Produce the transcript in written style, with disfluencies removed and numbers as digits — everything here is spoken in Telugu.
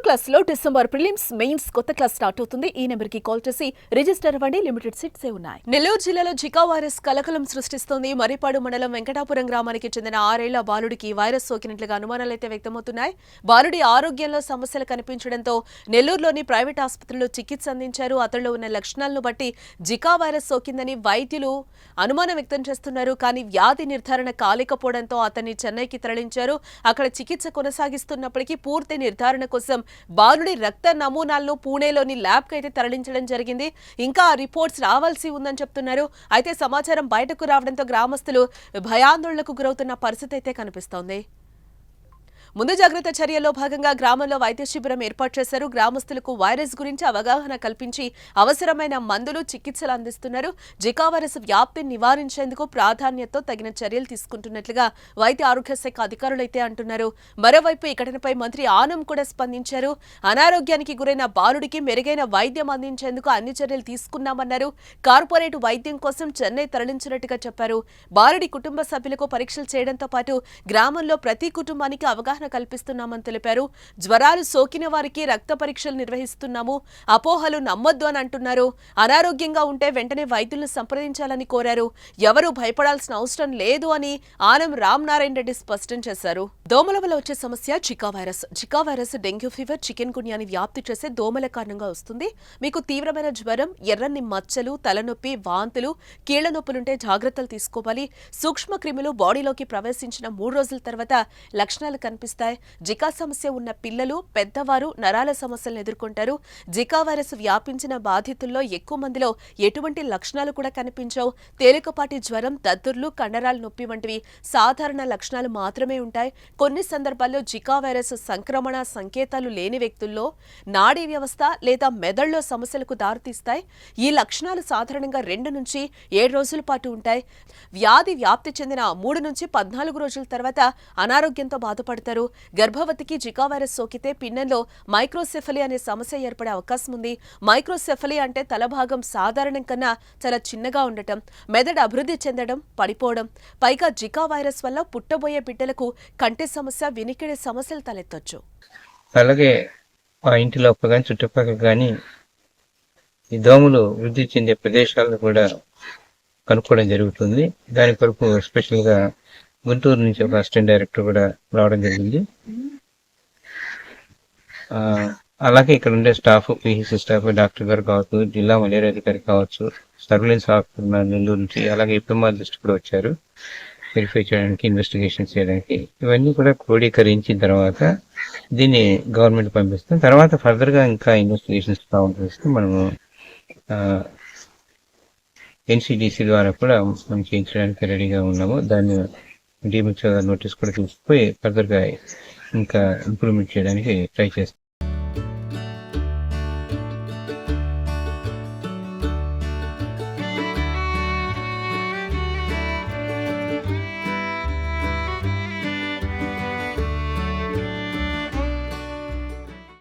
క్లాస్ లో డిసెంబర్ ప్రిలిమ్స్ మెయిన్స్ కొత్త క్లాస్ స్టార్ట్ అవుతుంది. ఈ నెంబర్ కి కాల్ చేసి రిజిస్టర్ అవ్వండి. లిమిటెడ్ సీట్స్ ఉన్నాయి. నెల్లూరు జిల్లాలో జికా వైరస్ కలకలం సృష్టిస్తోంది. మరిపాడు మండలం వెంకటాపురం గ్రామానికి చెందిన 6 ఏళ్ల బాలుడికి వైరస్ సోకినట్లుగా అనుమానాలైతే వ్యక్తమవుతున్నాయి. బాలుడి ఆరోగ్యంలో సమస్యలు కనిపించడంతో నెల్లూరులోని ప్రైవేట్ ఆసుపత్రిలో చికిత్స అందించారు. అతడిలో ఉన్న లక్షణాలను బట్టి జికా వైరస్ సోకిందని వైద్యులు అనుమానం వ్యక్తం చేస్తున్నారు. కానీ వ్యాధి నిర్ధారణ కాలేకపోవడంతో అతన్ని చెన్నైకి తరలించారు. అక్కడ చికిత్స కొనసాగిస్తున్నప్పటికీ పూర్తి నిర్ధారణ కోసం బాలుడి రక్త నమూనాలను పూణేలోని ల్యాబ్ కి అయితే తరలించడం జరిగింది. ఇంకా రిపోర్ట్స్ రావాల్సి ఉందని చెప్తున్నారు. అయితే సమాచారం బయటకు రావడంతో గ్రామస్తులు భయాందోళనకు గురవుతున్న పరిస్థితి అయితే కనిపిస్తోంది. ముందు జాగ్రత్త చర్యల్లో భాగంగా గ్రామంలో వైద్య శిబిరం ఏర్పాటు చేశారు. గ్రామస్తులకు వైరస్ గురించి అవగాహన కల్పించి అవసరమైన మందులు, చికిత్సలు అందిస్తున్నారు. జికా వైరస్ వ్యాప్తిని నివారించేందుకు ప్రాధాన్యతతో తగిన చర్యలు తీసుకుంటున్నట్లుగా వైద్య ఆరోగ్య శాఖ అధికారులైతే అంటున్నారు. మరోవైపు ఈ ఘటనపై మంత్రి ఆనం కూడా స్పందించారు. అనారోగ్యానికి గురైన బాలుడికి మెరుగైన వైద్యం అందించేందుకు అన్ని చర్యలు తీసుకున్నామన్నారు. కార్పొరేట్ వైద్యం కోసం చెన్నై తరలించినట్టుగా చెప్పారు. బాలుడి కుటుంబ సభ్యులకు పరీక్షలు చేయడంతో పాటు గ్రామంలో ప్రతి కుటుంబానికి అవగాహన కల్పిస్తున్నామని తెలిపారు. జ్వరాలు సోకిన వారికి రక్త పరీక్షలు నిర్వహిస్తున్నాము. అపోహలు నమ్మొద్దు అని అంటున్నారు. అనారోగ్యంగా ఉంటే వెంటనే వైద్యులను సంప్రదించాలని కోరారు. ఎవరూ భయపడాల్సిన అవసరం లేదు అని ఆనం రామనారాయణ రెడ్డి స్పష్టం చేశారు. దోమల వల్ల వచ్చే సమస్య Zika virus. Zika virus dengue fever, చికెన్ గున్యాని వ్యాప్తి చేసే దోమల కారణంగా వస్తుంది. మీకు తీవ్రమైన జ్వరం, ఎర్రని మచ్చలు, తలనొప్పి, వాంతులు, కీళ్ల నొప్పులుంటే జాగ్రత్తలు తీసుకోవాలి. సూక్ష్మ క్రిములు బాడీలోకి ప్రవేశించిన 3 రోజుల తర్వాత లక్షణాలు కనిపిస్తాయి. జికా సమస్య ఉన్న పిల్లలు, పెద్దవారు నరాల సమస్యలను ఎదుర్కొంటారు. జికా వైరస్ వ్యాపించిన బాధితుల్లో ఎక్కువ మందిలో ఎటువంటి లక్షణాలు కూడా కనిపించవు. తేలికపాటి జ్వరం, దద్దుర్లు, కండరాల నొప్పి వంటివి సాధారణ లక్షణాలు మాత్రమే ఉంటాయి. కొన్ని సందర్భాల్లో జికా వైరస్ సంక్రమణ సంకేతాలు లేని వ్యక్తుల్లో నాడీ వ్యవస్థ లేదా మెదడులో సమస్యలకు దారితీస్తాయి. ఈ లక్షణాలు సాధారణంగా 2 నుంచి 7 రోజుల పాటు ఉంటాయి. వ్యాధి వ్యాప్తి చెందిన 3 నుంచి 14 రోజుల తర్వాత అనారోగ్యంతో బాధపడతారు. గర్భవతికి జికా వైరస్ సోకితే పిన్నెల్లో మైక్రోసెఫలీ అనే సమస్య ఏర్పడే అవకాశం ఉంది. మైక్రోసెఫలీ అంటే తలభాగం సాధారణం కన్నా చాలా చిన్నగా ఉండటం, మెదడు అభివృద్ధి చెందడం, పడిపోవడం. పైగా జికా వైరస్ వల్ల పుట్టబోయే బిడ్డలకు కంటి సమస్య, వినికిడి సమస్యలు తలెత్తొచ్చు. అలాగే ఆ ఇంటి లోపల కానీ చుట్టుపక్కల కానీ ఈ దోమలు వృద్ధి చెందే ప్రదేశాలను కూడా కనుక్కోవడం జరుగుతుంది. దాని కొరకు స్పెషల్గా గుంటూరు నుంచి ఒక అసిస్టెంట్ డైరెక్టర్ కూడా రావడం జరిగింది. అలాగే ఇక్కడ ఉండే స్టాఫ్, పీహెచ్సీ స్టాఫ్, డాక్టర్ గారు కావచ్చు, జిల్లా మలేరియా అధికారి కావచ్చు, సర్వేలెన్స్ ఆఫీసర్ నెల్లూరు నుంచి, అలాగే ఎపిడెమాలజిస్ట్ కూడా వచ్చారు వెరిఫై చేయడానికి, ఇన్వెస్టిగేషన్ చేయడానికి. ఇవన్నీ కూడా క్రోడీకరించిన తర్వాత దీన్ని గవర్నమెంట్ పంపిస్తాం. తర్వాత ఫర్దర్గా ఇంకా ఇన్వెస్టిగేషన్స్ కావాల్సి మనము ఎన్సిడిసి ద్వారా కూడా మనం చేయించడానికి రెడీగా ఉన్నాము. దాన్ని డీమిక్స్ నోటీస్ కూడా తీసుకుపోయి ఫర్దర్గా ఇంకా ఇంప్రూవ్మెంట్ చేయడానికి ట్రై చేస్తాం.